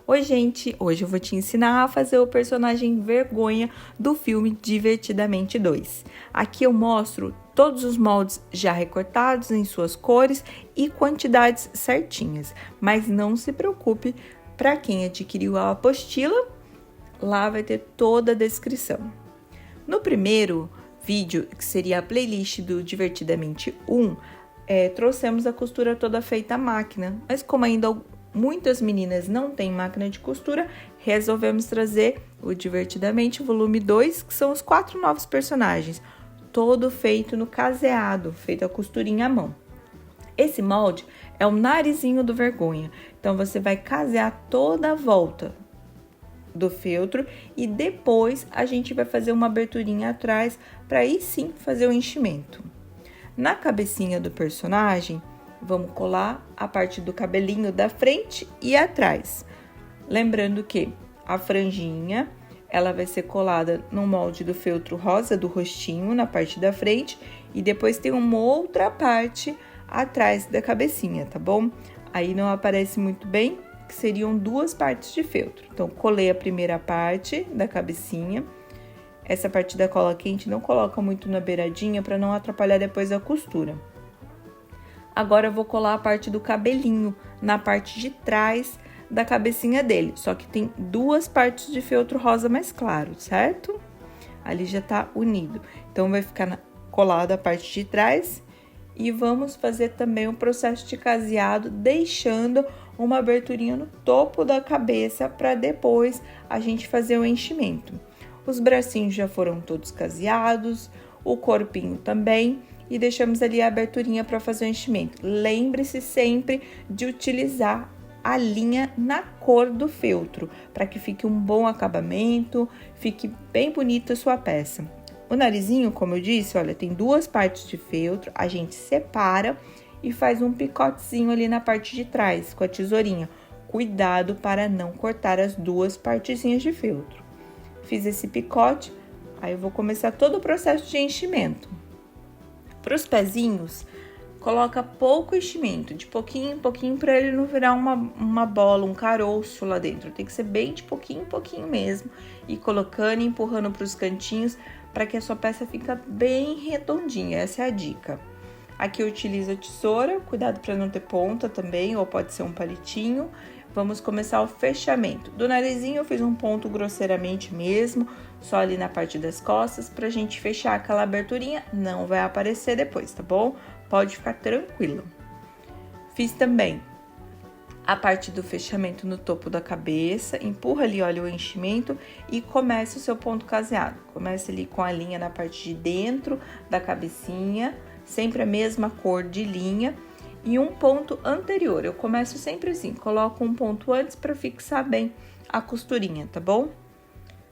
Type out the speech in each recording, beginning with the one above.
Oi, gente! Hoje eu vou te ensinar a fazer o personagem vergonha do filme Divertidamente 2. Aqui eu mostro todos os moldes já recortados em suas cores e quantidades certinhas. Mas não se preocupe, para quem adquiriu a apostila, lá vai ter toda a descrição. No primeiro vídeo, que seria a playlist do Divertidamente 1, trouxemos a costura toda feita à máquina, mas como ainda muitas meninas não têm máquina de costura, resolvemos trazer o Divertidamente volume 2, que são os 4 novos personagens, todo feito no caseado, feito a costurinha à mão. Esse molde é o narizinho do vergonha, então você vai casear toda a volta do feltro e depois a gente vai fazer uma aberturinha atrás para aí sim fazer o enchimento. Na cabecinha do personagem, vamos colar a parte do cabelinho da frente e atrás. Lembrando que a franjinha, ela vai ser colada no molde do feltro rosa do rostinho, na parte da frente, e depois tem uma outra parte atrás da cabecinha, tá bom? Aí não aparece muito bem, que seriam 2 partes de feltro. Então, colei a primeira parte da cabecinha. Essa parte da cola quente não coloca muito na beiradinha para não atrapalhar depois a costura. Agora eu vou colar a parte do cabelinho na parte de trás da cabecinha dele, só que tem 2 partes de feltro rosa mais claro, certo? Ali já tá unido. Então, vai ficar colada a parte de trás e vamos fazer também o processo de caseado, deixando uma aberturinha no topo da cabeça para depois a gente fazer o enchimento. Os bracinhos já foram todos caseados, o corpinho também, e deixamos ali a aberturinha para fazer o enchimento. Lembre-se sempre de utilizar a linha na cor do feltro, para que fique um bom acabamento, fique bem bonita a sua peça. O narizinho, como eu disse, olha, tem 2 partes de feltro, a gente separa e faz um picotezinho ali na parte de trás com a tesourinha. Cuidado para não cortar as 2 partezinhas de feltro. Fiz esse picote, aí eu vou começar todo o processo de enchimento. Para os pezinhos, coloca pouco enchimento, de pouquinho em pouquinho, para ele não virar uma bola, um caroço lá dentro. Tem que ser bem de pouquinho em pouquinho mesmo, e colocando e empurrando para os cantinhos, para que a sua peça fique bem redondinha. Essa é a dica. Aqui eu utilizo a tesoura, cuidado para não ter ponta também, ou pode ser um palitinho. Vamos começar o fechamento. Do narizinho eu fiz um ponto grosseiramente mesmo, só ali na parte das costas, pra gente fechar aquela aberturinha, não vai aparecer depois, tá bom? Pode ficar tranquilo. Fiz também a parte do fechamento no topo da cabeça, empurra ali, olha, o enchimento e começa o seu ponto caseado. Começa ali com a linha na parte de dentro da cabecinha, sempre a mesma cor de linha. E um ponto anterior, eu começo sempre assim, coloco um ponto antes para fixar bem a costurinha, tá bom?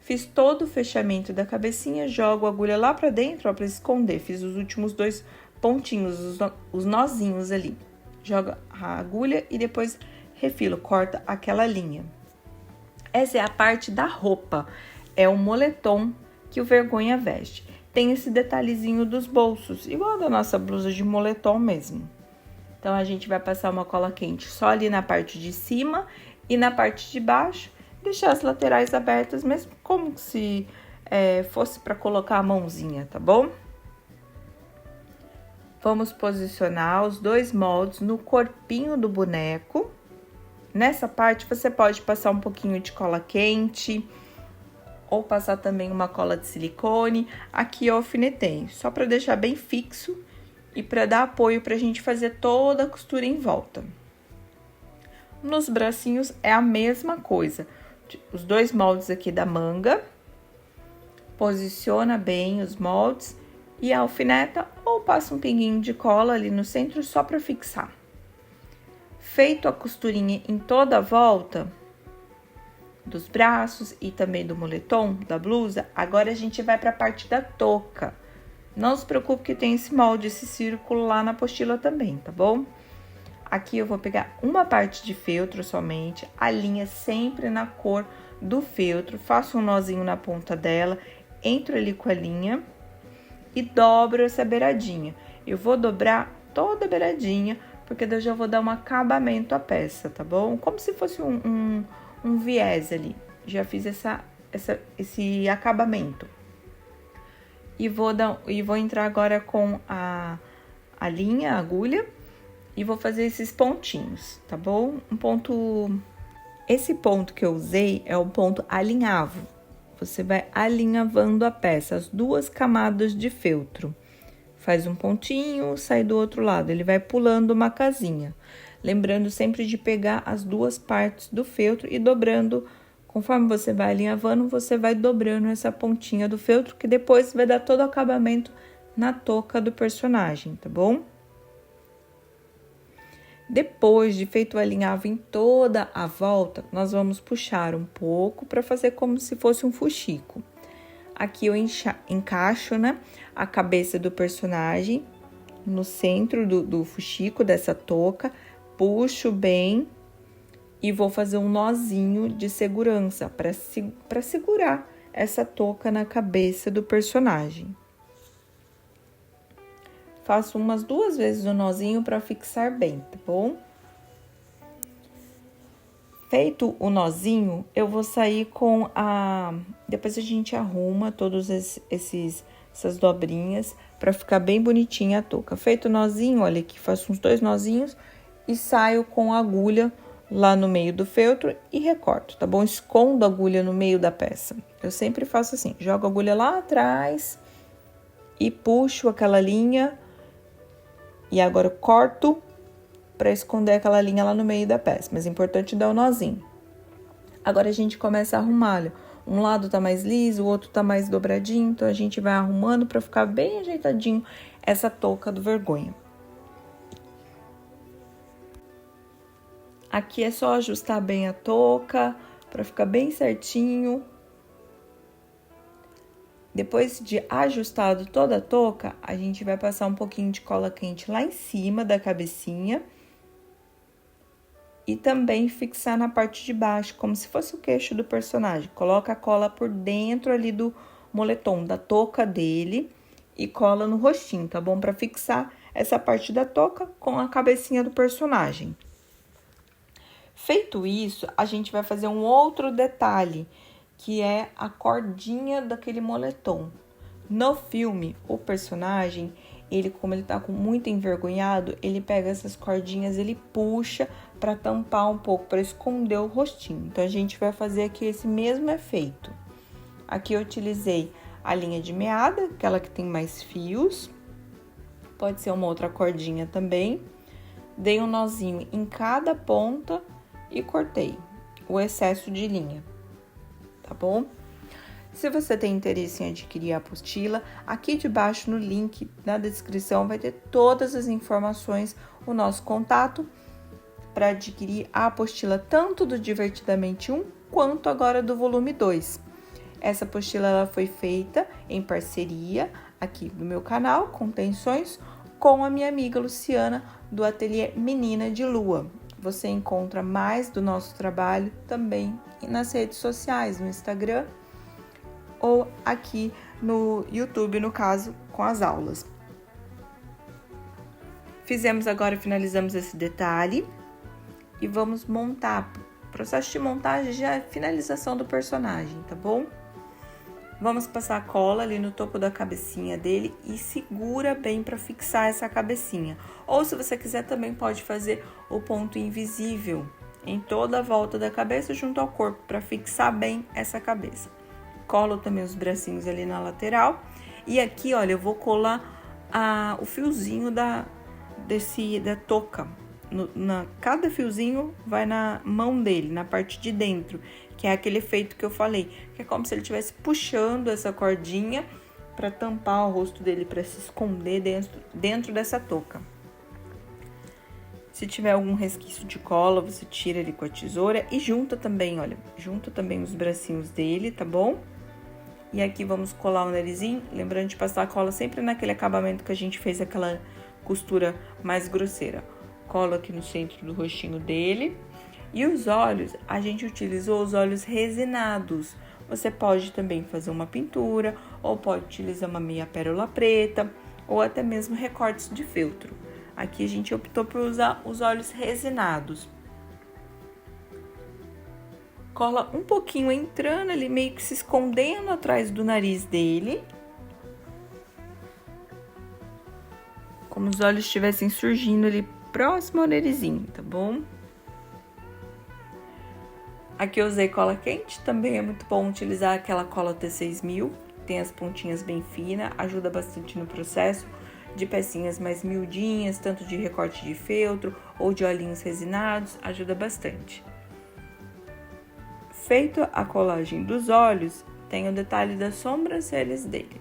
Fiz todo o fechamento da cabecinha, jogo a agulha lá para dentro, ó, para esconder. Fiz os últimos 2 pontinhos, os nozinhos ali. Joga a agulha e depois refilo, corta aquela linha. Essa é a parte da roupa, é o moletom que o vergonha veste. Tem esse detalhezinho dos bolsos, igual da nossa blusa de moletom mesmo. Então, a gente vai passar uma cola quente só ali na parte de cima e na parte de baixo, deixar as laterais abertas, mesmo como se fosse para colocar a mãozinha, tá bom? Vamos posicionar os 2 moldes no corpinho do boneco. Nessa parte, você pode passar um pouquinho de cola quente ou passar também uma cola de silicone. Aqui eu alfinetei, só para deixar bem fixo e para dar apoio para a gente fazer toda a costura em volta. Nos bracinhos é a mesma coisa. Os 2 moldes aqui da manga, posiciona bem os moldes e alfineta ou passa um pinguinho de cola ali no centro só para fixar. Feito a costurinha em toda a volta dos braços e também do moletom, da blusa, agora a gente vai para a parte da touca. Não se preocupe que tem esse molde, esse círculo lá na apostila também, tá bom? Aqui eu vou pegar uma parte de feltro somente, a linha sempre na cor do feltro, faço um nozinho na ponta dela, entro ali com a linha e dobro essa beiradinha. Eu vou dobrar toda a beiradinha, porque daí eu já vou dar um acabamento à peça, tá bom? Como se fosse um um viés ali. Já fiz esse acabamento. E vou entrar agora com a linha, a agulha, e vou fazer esses pontinhos, tá bom? Esse ponto que eu usei é o ponto alinhavo. Você vai alinhavando a peça, as 2 camadas de feltro. Faz um pontinho, sai do outro lado, ele vai pulando uma casinha. Lembrando sempre de pegar as 2 partes do feltro e dobrando. Conforme você vai alinhavando, você vai dobrando essa pontinha do feltro, que depois vai dar todo o acabamento na touca do personagem, tá bom? Depois de feito o alinhavo em toda a volta, nós vamos puxar um pouco para fazer como se fosse um fuxico. Aqui eu encaixo, né, a cabeça do personagem no centro do fuxico dessa touca, puxo bem e vou fazer um nozinho de segurança para segurar essa touca na cabeça do personagem. Faço umas 2 vezes o nozinho para fixar bem, tá bom? Feito o nozinho, eu vou sair com depois a gente arruma todos essas dobrinhas para ficar bem bonitinha a touca. Feito o nozinho, olha aqui, faço uns 2 nozinhos e saio com a agulha lá no meio do feltro e recorto, tá bom? Escondo a agulha no meio da peça. Eu sempre faço assim, jogo a agulha lá atrás e puxo aquela linha. E agora eu corto para esconder aquela linha lá no meio da peça, mas é importante dar o nozinho. Agora a gente começa a arrumar, olha, um lado tá mais liso, o outro tá mais dobradinho, então a gente vai arrumando para ficar bem ajeitadinho essa touca do Vergonha. Aqui é só ajustar bem a touca para ficar bem certinho. Depois de ajustado toda a touca, a gente vai passar um pouquinho de cola quente lá em cima da cabecinha. E também fixar na parte de baixo, como se fosse o queixo do personagem. Coloca a cola por dentro ali do moletom, da touca dele. E cola no rostinho, tá bom? Pra fixar essa parte da touca com a cabecinha do personagem. Feito isso, a gente vai fazer um outro detalhe, que é a cordinha daquele moletom. No filme, o personagem, como ele tá muito envergonhado, ele pega essas cordinhas, ele puxa para tampar um pouco, para esconder o rostinho. Então, a gente vai fazer aqui esse mesmo efeito. Aqui eu utilizei a linha de meada, aquela que tem mais fios. Pode ser uma outra cordinha também. Dei um nozinho em cada ponta e cortei o excesso de linha. Tá bom? Se você tem interesse em adquirir a apostila, aqui debaixo no link na descrição vai ter todas as informações, o nosso contato para adquirir a apostila tanto do Divertidamente 1 quanto agora do volume 2. Essa apostila ela foi feita em parceria aqui do meu canal, Contenções, com a minha amiga Luciana do ateliê Menina de Lua. Você encontra mais do nosso trabalho também nas redes sociais, no Instagram ou aqui no YouTube, no caso, com as aulas. Finalizamos esse detalhe e vamos montar. O processo de montagem já é finalização do personagem, tá bom? Vamos passar a cola ali no topo da cabecinha dele e segura bem para fixar essa cabecinha. Ou se você quiser também pode fazer o ponto invisível em toda a volta da cabeça junto ao corpo para fixar bem essa cabeça. Colo também os bracinhos ali na lateral e aqui, olha, eu vou colar o fiozinho da touca. Cada fiozinho vai na mão dele, na parte de dentro, que é aquele efeito que eu falei, que é como se ele estivesse puxando essa cordinha para tampar o rosto dele, para se esconder dentro dessa touca. Se tiver algum resquício de cola, você tira ele com a tesoura e junta também, olha, junta também os bracinhos dele, tá bom? E aqui vamos colar o narizinho, lembrando de passar a cola sempre naquele acabamento que a gente fez aquela costura mais grosseira. Colo aqui no centro do rostinho dele. E os olhos, a gente utilizou os olhos resinados. Você pode também fazer uma pintura, ou pode utilizar uma meia pérola preta, ou até mesmo recortes de feltro. Aqui a gente optou por usar os olhos resinados. cola um pouquinho entrando, ele meio que se escondendo atrás do nariz dele. Como os olhos estivessem surgindo ali próximo ao narizinho, tá bom? Aqui eu usei cola quente, também é muito bom utilizar aquela cola T6000, tem as pontinhas bem finas, ajuda bastante no processo de pecinhas mais miudinhas, tanto de recorte de feltro ou de olhinhos resinados, ajuda bastante. Feito a colagem dos olhos, tem o detalhe das sobrancelhas dele.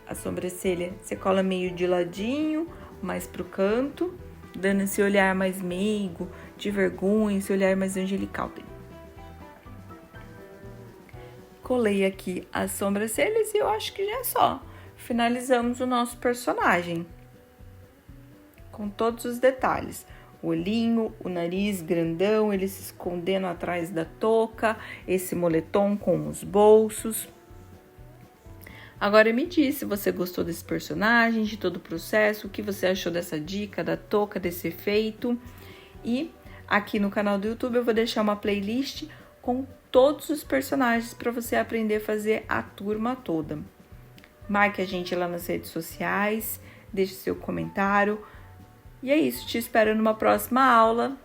A sobrancelha você cola meio de ladinho, mais pro canto, dando esse olhar mais meigo, de vergonha, esse olhar mais angelical dele. Colei aqui as sobrancelhas e eu acho que já é só. Finalizamos o nosso personagem com todos os detalhes. O olhinho, o nariz grandão, ele se escondendo atrás da touca, esse moletom com os bolsos. Agora me diz se você gostou desse personagem, de todo o processo, o que você achou dessa dica, da touca, desse efeito. E aqui no canal do YouTube eu vou deixar uma playlist com todos os personagens para você aprender a fazer a turma toda. Marque a gente lá nas redes sociais, deixe seu comentário. E é isso, te espero numa próxima aula.